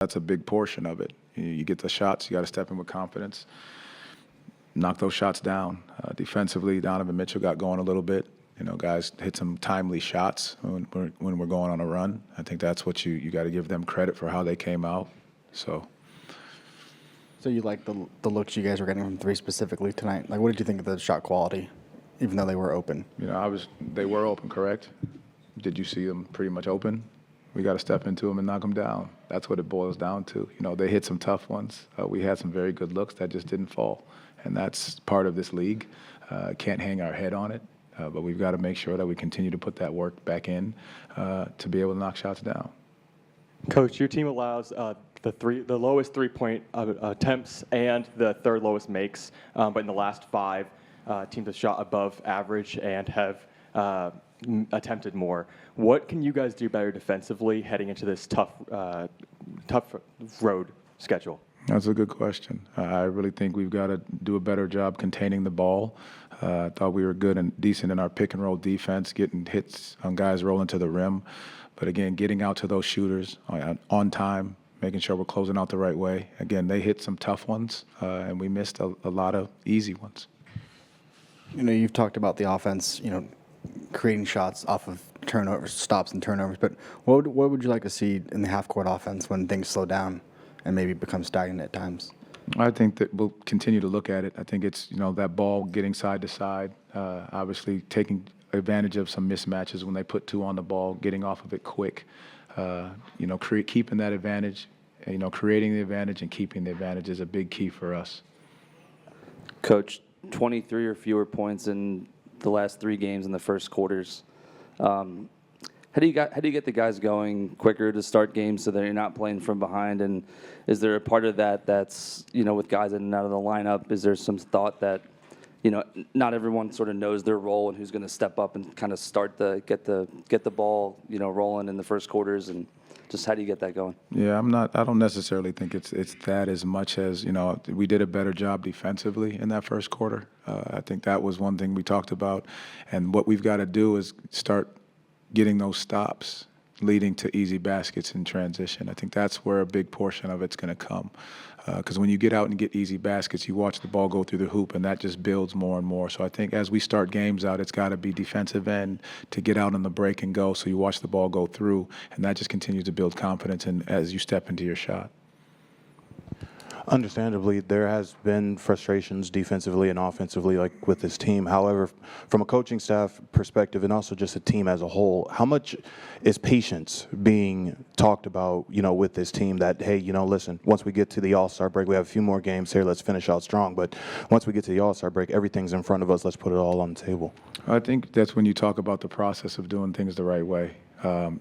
That's a big portion of it. You get the shots, you got to step in with confidence, knock those shots down. Defensively, Donovan Mitchell got going a little bit. Guys hit some timely shots when we're going on a run. I think that's what you got to give them credit for how they came out. So you like the looks you guys were getting from three specifically tonight? Like, what did you think of the shot quality, even though they were open? They were open, correct? Did you see them pretty much open? We got to step into them and knock them down. That's what it boils down to. They hit some tough ones. We had some very good looks that just didn't fall, and that's part of this league. Can't hang our head on it, but we've got to make sure that we continue to put that work back in to be able to knock shots down. Coach, your team allows the lowest three-point attempts and the third lowest makes, but in the last 5, teams have shot above average and have attempted more. What can you guys do better defensively heading into this tough road schedule? That's a good question. I really think we've got to do a better job containing the ball. I thought we were good and decent in our pick-and-roll defense, getting hits on guys rolling to the rim. But, again, getting out to those shooters on time, making sure we're closing out the right way. Again, they hit some tough ones, and we missed a lot of easy ones. You've talked about the offense, creating shots off of turnovers, stops and turnovers. But what would you like to see in the half-court offense when things slow down and maybe become stagnant at times? I think that we'll continue to look at it. I think it's, that ball getting side to side, obviously taking advantage of some mismatches when they put 2 on the ball, getting off of it quick, keeping that advantage, creating the advantage and keeping the advantage is a big key for us. Coach, 23 or fewer points in the last 3 games in the first quarters. How do you get the guys going quicker to start games so that you're not playing from behind? And is there a part of that that's, with guys in and out of the lineup, is there some thought that, not everyone sort of knows their role and who's going to step up and kind of start get the ball, rolling in the first quarters, and just how do you get that going? Yeah, I don't necessarily think it's that as much as, we did a better job defensively in that first quarter. I think that was one thing we talked about. And what we've got to do is start getting those stops leading to easy baskets in transition. I think that's where a big portion of it's going to come. Because when you get out and get easy baskets, you watch the ball go through the hoop, and that just builds more and more. So I think as we start games out, it's got to be defensive end to get out on the break and go, so you watch the ball go through, and that just continues to build confidence as you step into your shot. Understandably, there has been frustrations defensively and offensively, like with this team. However, from a coaching staff perspective and also just a team as a whole, how much is patience being talked about, with this team that, hey, listen, once we get to the All-Star break, we have a few more games here, let's finish out strong. But once we get to the All-Star break, everything's in front of us, let's put it all on the table. I think that's when you talk about the process of doing things the right way.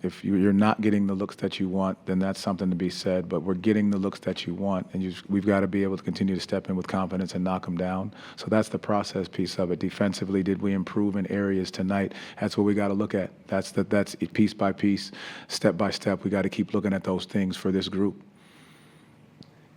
If you're not getting the looks that you want, then that's something to be said. But we're getting the looks that you want, and we've got to be able to continue to step in with confidence and knock them down. So that's the process piece of it. Defensively, did we improve in areas tonight? That's what we got to look at. That's piece by piece, step by step. We got to keep looking at those things for this group.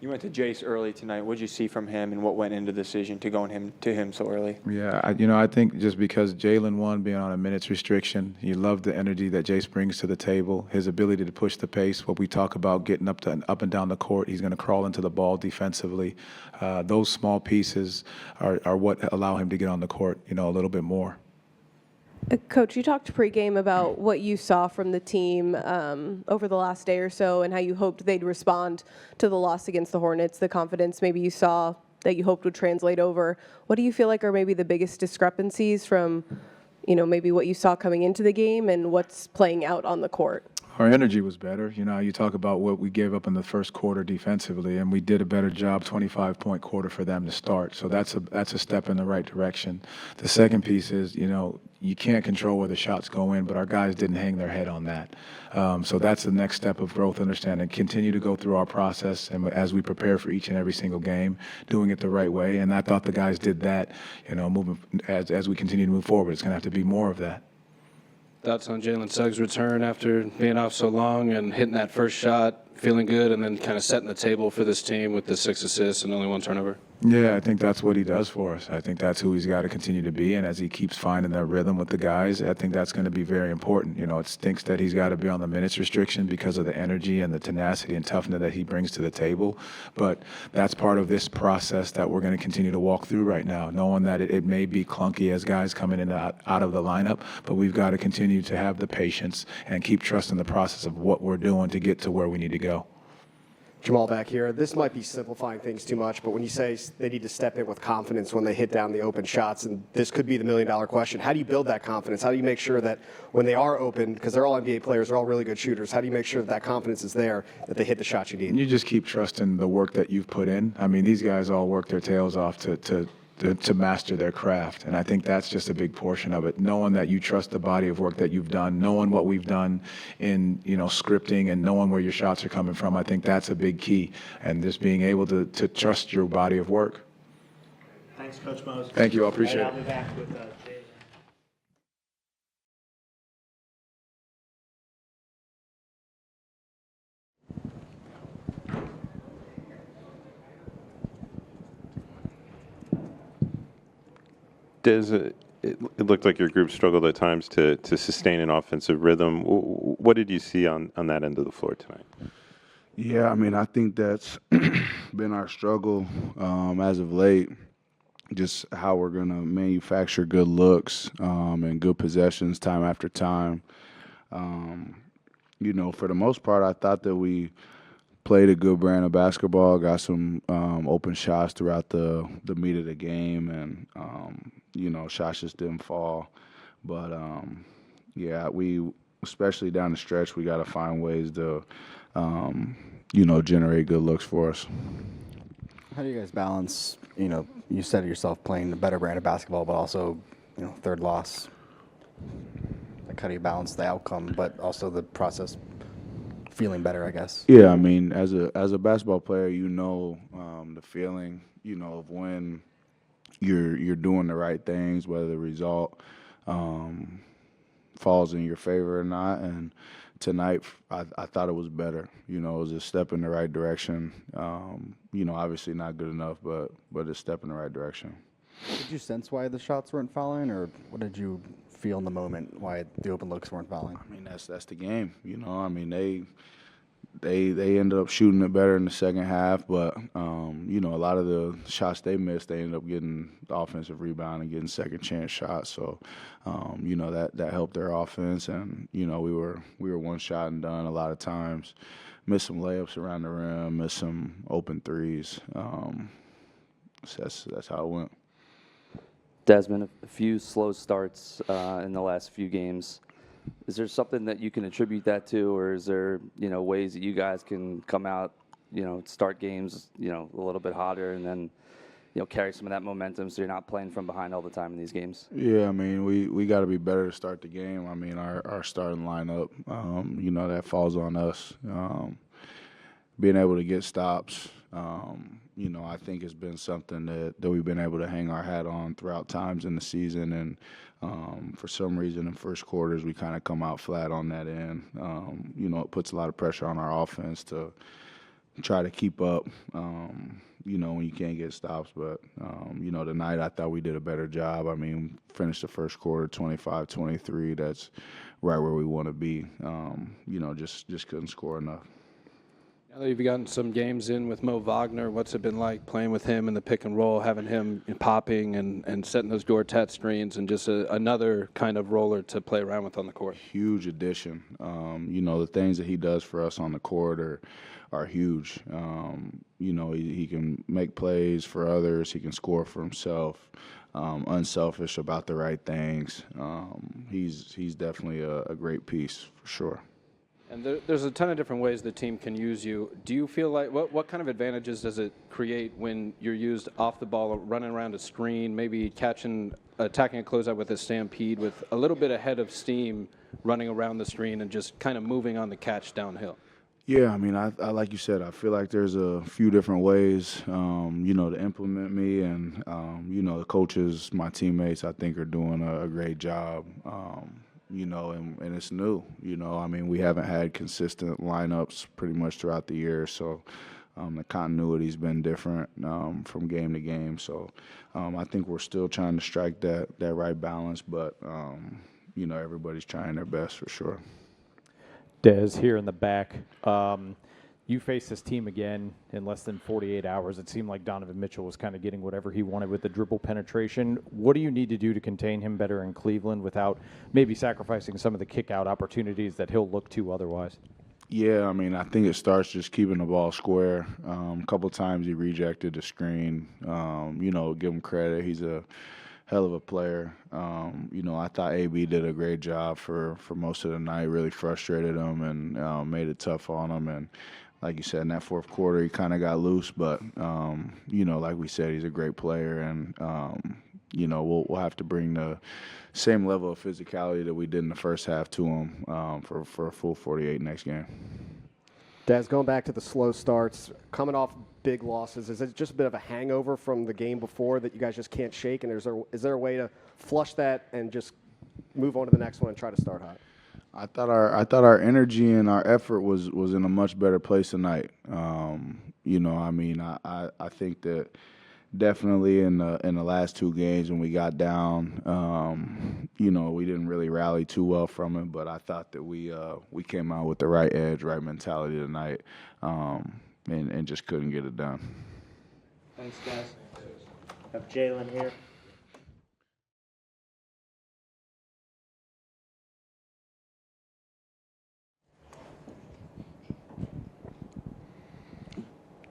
You went to Jace early tonight. What did you see from him, and what went into the decision to go to him so early? Yeah, I think just because Jalen won being on a minutes restriction, you love the energy that Jace brings to the table, his ability to push the pace, what we talk about getting up and down the court. He's going to crawl into the ball defensively. Those small pieces are what allow him to get on the court, a little bit more. Coach, you talked pregame about what you saw from the team over the last day or so and how you hoped they'd respond to the loss against the Hornets, the confidence maybe you saw that you hoped would translate over. What do you feel like are maybe the biggest discrepancies from, maybe what you saw coming into the game and what's playing out on the court? Our energy was better. You talk about what we gave up in the first quarter defensively, and we did a better job, 25-point quarter for them to start. So that's a step in the right direction. The second piece is, you can't control where the shots go in, but our guys didn't hang their head on that. So that's the next step of growth, understanding. Continue to go through our process, and as we prepare for each and every single game, doing it the right way. And I thought the guys did that, moving as we continue to move forward. It's going to have to be more of that. Thoughts on Jalen Suggs' return after being off so long and hitting that first shot, feeling good, and then kind of setting the table for this team with the 6 assists and only 1 turnover? Yeah, I think that's what he does for us. I think that's who he's got to continue to be. And as he keeps finding that rhythm with the guys, I think that's going to be very important. You know, it stinks that he's got to be on the minutes restriction because of the energy and the tenacity and toughness that he brings to the table. But that's part of this process that we're going to continue to walk through right now, knowing that it may be clunky as guys coming in and out of the lineup, but we've got to continue to have the patience and keep trusting the process of what we're doing to get to where we need to go. Jamal back here. This might be simplifying things too much, but when you say they need to step in with confidence when they hit down the open shots, and this could be the million-dollar question, how do you build that confidence? How do you make sure that when they are open, because they're all NBA players, they're all really good shooters, how do you make sure that that confidence is there, that they hit the shots you need? And you just keep trusting the work that you've put in. I mean, these guys all work their tails off to master their craft. And I think that's just a big portion of it, knowing that you trust the body of work that you've done, knowing what we've done in, scripting and knowing where your shots are coming from. I think that's a big key. And just being able to trust your body of work. Thanks, Coach Mose. Thank you. I appreciate it. I'll be back with Jay. It looked like your group struggled at times to sustain an offensive rhythm. What did you see on that end of the floor tonight? Yeah, I mean, I think that's been our struggle as of late, just how we're going to manufacture good looks and good possessions time after time. For the most part, I thought that we played a good brand of basketball, got some open shots throughout the meat of the game, and, shots just didn't fall. But, we, especially down the stretch, we got to find ways to, generate good looks for us. How do you guys balance, you said it yourself, playing a better brand of basketball, but also, third loss? Like, how do you balance the outcome, but also the process feeling better, I guess? Yeah, I mean, as a basketball player, the feeling, of when you're doing the right things, whether the result falls in your favor or not. And tonight, I thought it was better. It was a step in the right direction. Obviously not good enough, but a step in the right direction. Did you sense why the shots weren't fouling, or what did you feel in the moment why the open looks weren't fouling? I mean, that's the game. I mean, they ended up shooting it better in the second half, but a lot of the shots they missed, they ended up getting the offensive rebound and getting second chance shots. So, that helped their offense, and we were one shot and done a lot of times. Missed some layups around the rim, missed some open threes. So that's how it went. Desmond, a few slow starts in the last few games. Is there something that you can attribute that to, or is there, ways that you guys can come out, start games, a little bit hotter and then, carry some of that momentum so you're not playing from behind all the time in these games? Yeah, I mean, we got to be better to start the game. I mean, our starting lineup, that falls on us. Being able to get stops, I think has been something that we've been able to hang our hat on throughout times in the season. And for some reason in first quarters, we kind of come out flat on that end. It puts a lot of pressure on our offense to try to keep up, when you can't get stops. But, tonight I thought we did a better job. I mean, finished the first quarter 25-23. That's right where we want to be. Just couldn't score enough. Now that you've gotten some games in with Mo Wagner, what's it been like playing with him in the pick and roll, having him popping and setting those door tat screens, and just another kind of roller to play around with on the court? Huge addition. The things that he does for us on the court are huge. He can make plays for others. He can score for himself. Unselfish about the right things. He's definitely a great piece for sure. And there's a ton of different ways the team can use you. Do you feel like what kind of advantages does it create when you're used off the ball, running around a screen, maybe attacking a closeout with a stampede with a little bit of head of steam, running around the screen and just kind of moving on the catch downhill? Yeah, I mean, I like you said, I feel like there's a few different ways, to implement me, and the coaches, my teammates, I think are doing a great job. And it's new. I mean, we haven't had consistent lineups pretty much throughout the year, so The continuity's been different from game to game. So I think we're still trying to strike that right balance, but, everybody's trying their best for sure. Des, here in the back. You faced this team again in less than 48 hours. It seemed like Donovan Mitchell was kind of getting whatever he wanted with the dribble penetration. What do you need to do to contain him better in Cleveland without maybe sacrificing some of the kick-out opportunities that he'll look to otherwise? Yeah, I mean, I think it starts just keeping the ball square. A couple times he rejected the screen. Give him credit. He's a hell of a player. I thought AB did a great job for most of the night, really frustrated him and made it tough on him. And like you said, in that fourth quarter, he kind of got loose. But, like we said, he's a great player. And, we'll have to bring the same level of physicality that we did in the first half to him for a full 48 next game. Des, going back to the slow starts, coming off big losses, is it just a bit of a hangover from the game before that you guys just can't shake? And is there a way to flush that and just move on to the next one and try to start hot? I thought our energy and our effort was in a much better place tonight. I think that definitely in the last two games when we got down, we didn't really rally too well from it. But I thought that we came out with the right edge, right mentality tonight, and just couldn't get it done. Thanks, guys. Have Jalen here.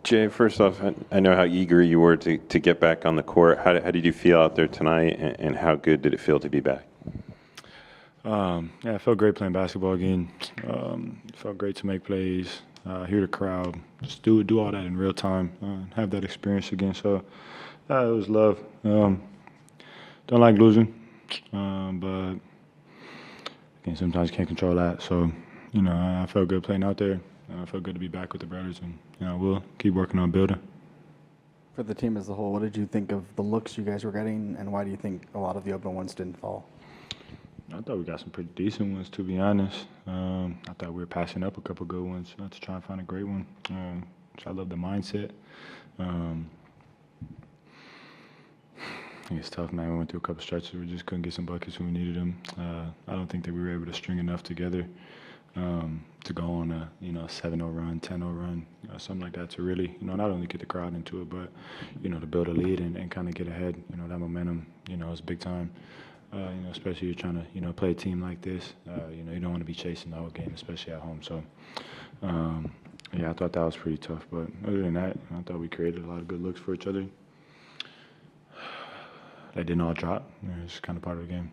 Jay, first off, I know how eager you were to get back on the court. How did you feel out there tonight, and how good did it feel to be back? It felt great playing basketball again. It felt great to make plays, hear the crowd, just do all that in real time, have that experience again. So it was love. Don't like losing, but again, sometimes you can't control that. So, I felt good playing out there. I felt good to be back with the brothers, and we'll keep working on building. For the team as a whole, what did you think of the looks you guys were getting, and why do you think a lot of the open ones didn't fall? I thought we got some pretty decent ones, to be honest. I thought we were passing up a couple good ones to try and find a great one. So I love the mindset. I think it's tough, man. We went through a couple stretches where we just couldn't get some buckets when we needed them. I don't think that we were able to string enough together to go on a 7-0 run, 10-0 run, something like that, to really not only get the crowd into it, but to build a lead and kind of get ahead. That momentum is big time. Especially you're trying to play a team like this. You don't want to be chasing the whole game, especially at home. So I thought that was pretty tough. But other than that, I thought we created a lot of good looks for each other. They didn't all drop. It's kind of part of the game.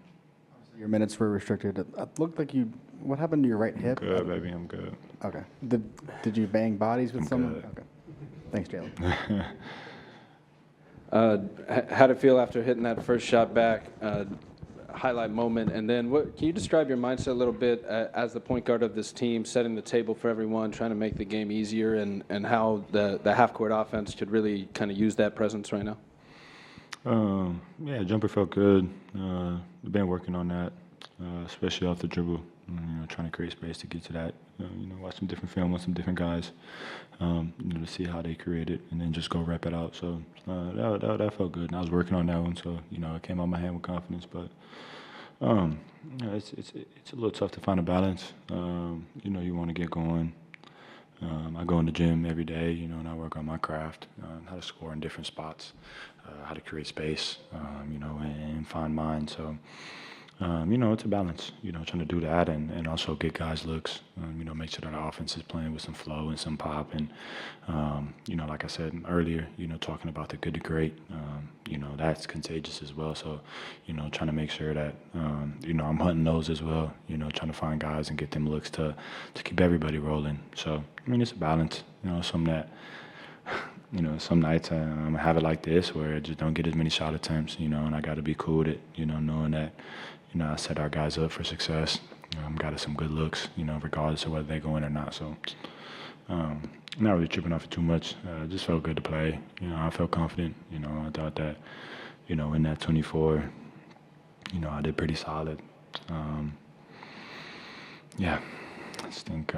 Your minutes were restricted. It looked like you. What happened to your right hip? Good, baby. I'm good. Okay. Did you bang bodies with someone? Good. Okay. Thanks, Jalen. How'd it feel after hitting that first shot back? Highlight moment, and then can you describe your mindset a little bit as the point guard of this team, setting the table for everyone, trying to make the game easier, and how the half-court offense could really kind of use that presence right now? Jumper felt good. We've been working on that, especially off the dribble. Trying to create space to get to that. Watch some different film on some different guys. To see how they create it, and then just go rep it out. So that felt good. And I was working on that one, so it came out my hand with confidence. But it's a little tough to find a balance. You want to get going. I go in the gym every day, and I work on my craft, how to score in different spots, how to create space, and find mine. So, it's a balance, trying to do that and also get guys looks, make sure that our offense is playing with some flow and some pop. And, like I said earlier, talking about the good to great, that's contagious as well. So, trying to make sure that, I'm hunting those as well, trying to find guys and get them looks to keep everybody rolling. So, it's a balance, some that, some nights I'm going to have it like this where I just don't get as many shot attempts, and I got to be cool with it, knowing that, I set our guys up for success. Got us some good looks, regardless of whether they go in or not. So, not really tripping off it too much. Just felt good to play. I felt confident. I thought that, in that 24, I did pretty solid. I just think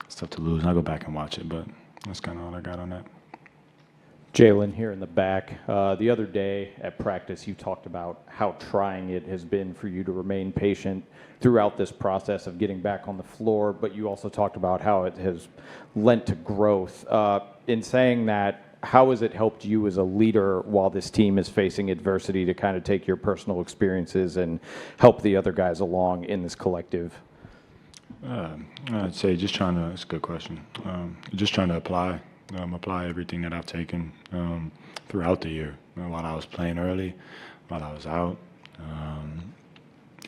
it's tough to lose. I'll go back and watch it, but That's kind of all I got on that. Jalen here in the back. The other day at practice, you talked about how trying it has been for you to remain patient throughout this process of getting back on the floor, but you also talked about how it has lent to growth. In saying that, how has it helped you as a leader while this team is facing adversity to kind of take your personal experiences and help the other guys along in this collective? I'd say just trying to, it's a good question, just trying to apply everything that I've taken throughout the year, while I was playing early, while I was out,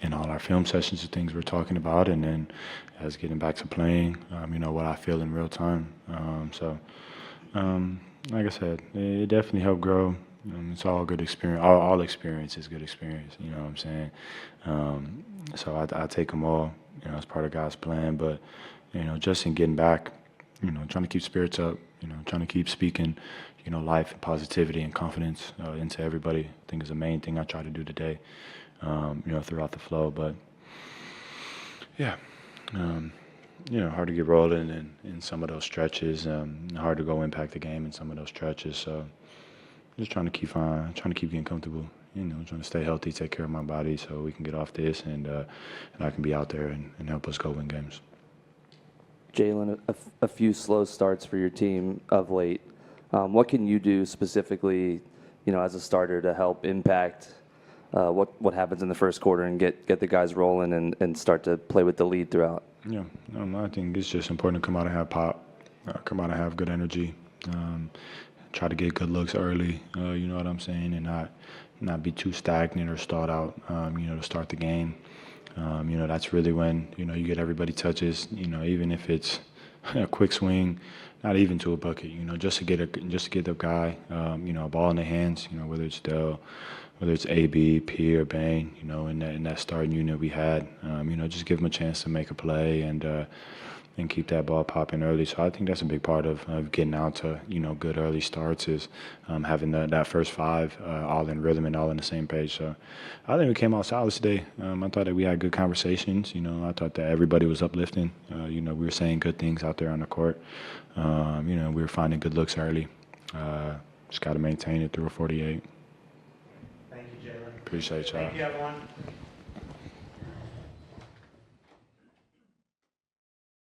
in all our film sessions and things we're talking about, and then as getting back to playing, what I feel in real time. Like I said, it definitely helped grow. It's all good experience. All experience is good experience. You know what I'm saying? So I take them all, as part of God's plan. But, just in getting back, trying to keep spirits up, trying to keep speaking, life and positivity and confidence into everybody, I think is the main thing I try to do today, throughout the flow. But, yeah, hard to get rolling in some of those stretches, hard to go impact the game in some of those stretches. So just trying to keep getting comfortable, trying to stay healthy, take care of my body so we can get off this and I can be out there and help us go win games. Jalen, a few slow starts for your team of late. What can you do specifically, as a starter to help impact what happens in the first quarter and get the guys rolling and start to play with the lead throughout? Yeah, I think it's just important to come out and have pop, come out and have good energy, try to get good looks early, you know what I'm saying, and not be too stagnant or stalled out, to start the game. That's really when, you get everybody touches, even if it's a quick swing, not even to a bucket, just to get the guy, a ball in the hands, whether it's Dell, whether it's AB, P, or Bane, in that starting unit we had, just give them a chance to make a play and keep that ball popping early. So I think that's a big part of getting out to, good early starts is having that first five all in rhythm and all on the same page. So I think we came out solid today. I thought that we had good conversations. I thought that everybody was uplifting. We were saying good things out there on the court. We were finding good looks early. Just got to maintain it through a 48. Thank you, Jalen. Appreciate y'all. Thank you, everyone.